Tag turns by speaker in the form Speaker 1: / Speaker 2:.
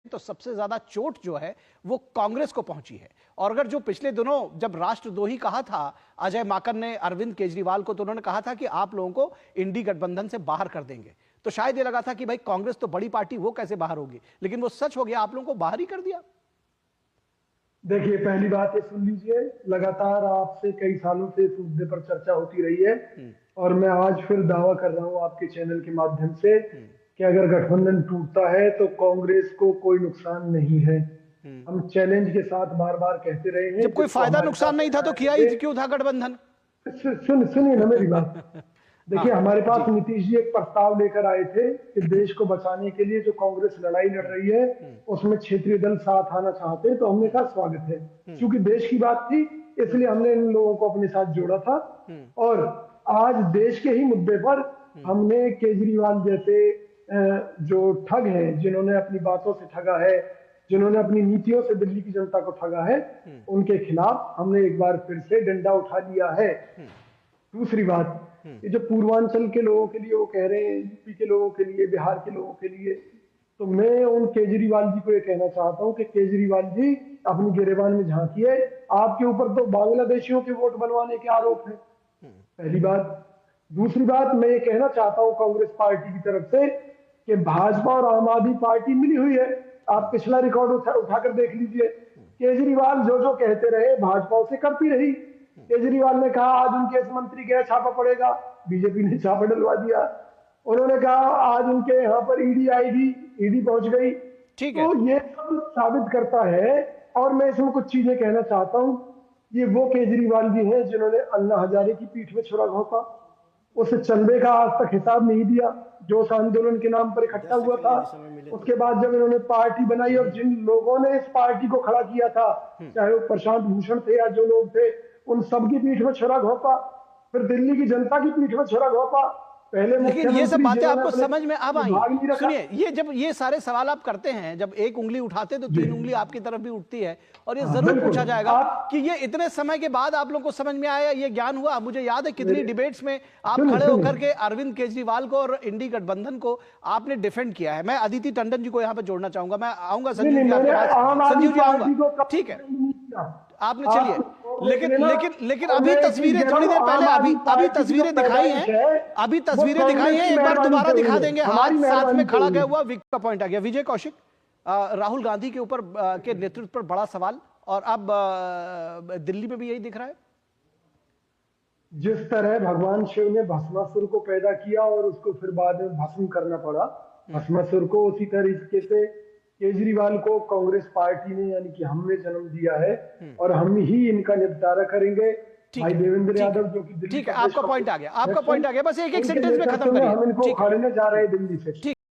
Speaker 1: तो सबसे ज्यादा चोट जो है वो कांग्रेस को पहुंची है। और अगर जो पिछले दिनों जब राष्ट्रद्रोही कहा था अजय माकन ने अरविंद केजरीवाल को, तो उन्होंने कहा था कि आप लोगों को इंडी गठबंधन से बाहर कर देंगे। तो शायद ये लगा था कि भाई कांग्रेस तो बड़ी पार्टी, वो कैसे बाहर होगी, लेकिन वो सच हो गया, आप लोगों को बाहर ही कर दिया।
Speaker 2: देखिए, पहली बात ये सुन लीजिए, लगातार आपसे कई सालों से इस मुद्दे पर चर्चा होती रही है और मैं आज फिर दावा कर रहा हूं आपके चैनल के माध्यम से कि अगर गठबंधन टूटता है तो कांग्रेस को कोई नुकसान नहीं है। हम चैलेंज के साथ बार बार कहते रहे हैं।
Speaker 1: जब कोई फायदा नुकसान नहीं था तो किया ही क्यों था गठबंधन?
Speaker 2: सुनिए ना मेरी बात। देखिए, हमारे पास नीतीश जी एक प्रस्ताव लेकर आए थे कि देश को बचाने के लिए जो कांग्रेस लड़ाई लड़ रही है उसमें क्षेत्रीय दल साथ आना चाहते हैं, तो हमने कहा स्वागत है। क्योंकि देश की बात थी इसलिए हमने इन लोगों को अपने साथ जोड़ा था। और आज देश के ही मुद्दे पर हमने केजरीवाल जैसे जो ठग हैं, जिन्होंने अपनी बातों से ठगा है, जिन्होंने अपनी नीतियों से दिल्ली की जनता को ठगा है, उनके खिलाफ हमने एक बार फिर से डंडा उठा लिया है। दूसरी बात, ये जो पूर्वांचल के लोगों के लिए वो कह रहे हैं, यूपी के लोगों के लिए, बिहार के लोगों के लिए, तो मैं उन केजरीवाल जी को ये कहना चाहता हूं कि केजरीवाल जी अपनी गिरेबान में झांकिए। आपके ऊपर तो बांग्लादेशियों के वोट बनवाने के आरोप है, पहली बात। दूसरी बात, मैं ये कहना चाहता हूं कांग्रेस पार्टी की तरफ से कि भाजपा और आम आदमी पार्टी मिली हुई है। आप पिछला रिकॉर्ड उठाकर देख लीजिए। केजरीवाल जो जो कहते रहे भाजपा उसे करती रही। केजरीवाल ने कहा आज उनके इस मंत्री के छापा पड़ेगा, बीजेपी ने छापा डलवा दिया। उन्होंने कहा आज उनके यहाँ पर ईडी आएगी, ईडी पहुंच गई। तो ये सब साबित करता है। और मैं इसमें कुछ चीजें कहना चाहता हूं। ये वो केजरीवाल जी हैं जिन्होंने अन्ना हजारे की पीठ में छुरा घोंपा, उस चंदे का आज तक हिसाब नहीं दिया जो उस आंदोलन के नाम पर इकट्ठा हुआ था। उसके बाद जब इन्होंने पार्टी बनाई और जिन लोगों ने इस पार्टी को खड़ा किया था, चाहे वो प्रशांत भूषण थे या जो लोग थे, उन सबकी पीठ में छुरा घोंपा। फिर दिल्ली की जनता की पीठ में छुरा घोंपा। पहले
Speaker 1: लेकिन ये सब बातें आपको समझ में अब आई। सुनिए, ये जब ये सारे सवाल आप करते हैं, जब एक उंगली उठाते तो तीन उंगली आपकी तरफ भी उठती है। और ये जरूर पूछा जाएगा कि ये इतने समय के बाद आप लोगों को समझ में आया, ये ज्ञान हुआ। मुझे याद है कितनी डिबेट्स में आप खड़े होकर के अरविंद केजरीवाल को और इंडी गठबंधन को आपने डिफेंड किया है। मैं अदिति टंडन जी को यहाँ पे जोड़ना चाहूंगा। मैं आऊंगा संजीव जी आपके पास। संजीव जी आऊंगा, ठीक है, आपने चलिए। लेकिन अभी तस्वीरें थोड़ी देर पहले अभी तस्वीरें दिखाई हैं, एक बार दोबारा दिखा देंगे। हाथ साथ में खड़ा गया हुआ विक का पॉइंट आ गया। विजय कौशिक, राहुल गांधी के ऊपर के नेतृत्व पर बड़ा सवाल, और अब दिल्ली में भी यही दिख रहा है।
Speaker 2: जिस तरह भगवान शिव ने भस्मासुर को पैदा किया और उसको फिर बाद में भस्म करना पड़ा भस्मासुर को, उसी तरीके से केजरीवाल को कांग्रेस पार्टी ने यानी कि हमने जन्म दिया है और हम ही इनका निपटारा करेंगे। भाई देवेंद्र यादव जो कि
Speaker 1: ठीक है, आपका पॉइंट आ गया, बस एक सेंटेंस में खत्म करिए।
Speaker 2: हम इनको उखाड़ने जा रहे हैं दिल्ली से।